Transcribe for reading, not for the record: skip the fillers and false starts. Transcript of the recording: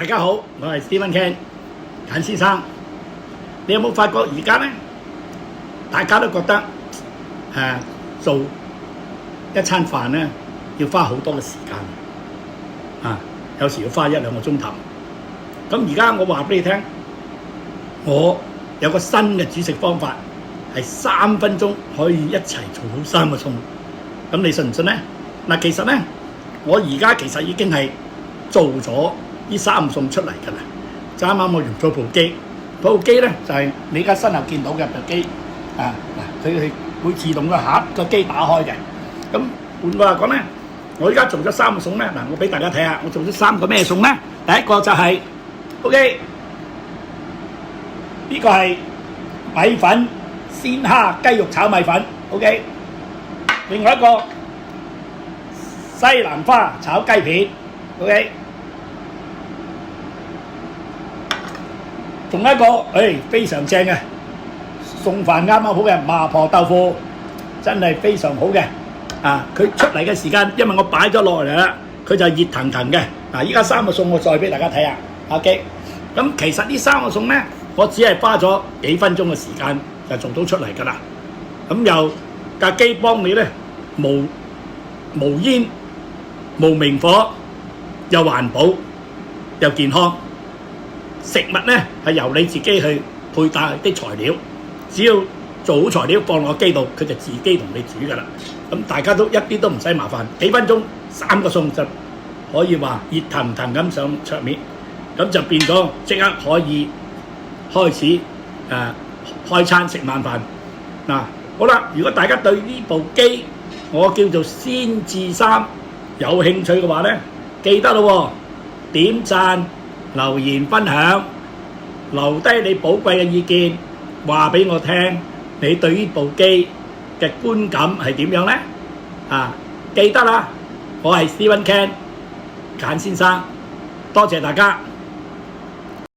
大家好，我係 Stephen Ken 簡先生。你有冇發覺而家呢？大家都覺得做一餐飯呢要花好多嘅時間有時要花1-2個鐘頭。咁而家我話俾你聽，我有個新嘅煮食方法，係3分鐘可以一齊做好3個餸。咁你信唔信呢？嗱，其實呢，我而家其實已經係做咗呢3個餸出嚟㗎啦。就啱啱我用咗部機，部機呢就係你而家身後見到嘅部機佢係會自動個盒個機打開嘅。咁換句話講呢，我而家做咗3個餸呢。嗱，我俾大家睇下，我做咗3個咩餸呢？第一個就係OK，呢個係米粉鮮蝦雞肉炒米粉 OK， 另外一個西蘭花炒雞片 OK， 仲有一個非常正嘅餸飯啱啱好嘅麻婆豆腐，真係非常好嘅佢出嚟嘅時間，因為我擺咗落嚟啦，佢就熱騰騰嘅。依家3個餸我再俾大家睇下 OK。咁其實呢3個餸呢，我只係花咗幾分鐘嘅時間就做到出嚟㗎啦。咁又架機幫你呢，無煙無明火，又環保又健康。食物呢係由你自己去配搭啲材料，只要做好材料放落機度，佢就自己同你煮㗎啦。咁大家都一啲都唔使麻煩，幾分鐘3個餸就可以話熱騰騰咁上桌面，咁就變咗即刻可以開始開餐食晚飯。好啦，如果大家對呢部機我叫做先至3有興趣嘅話呢，記得咯點讚留言分享，留低你寶貴嘅意見，話俾我聽你對呢部機嘅觀感係點樣呢？記得啦，我係 Stephen Ken 簡先生，多謝大家。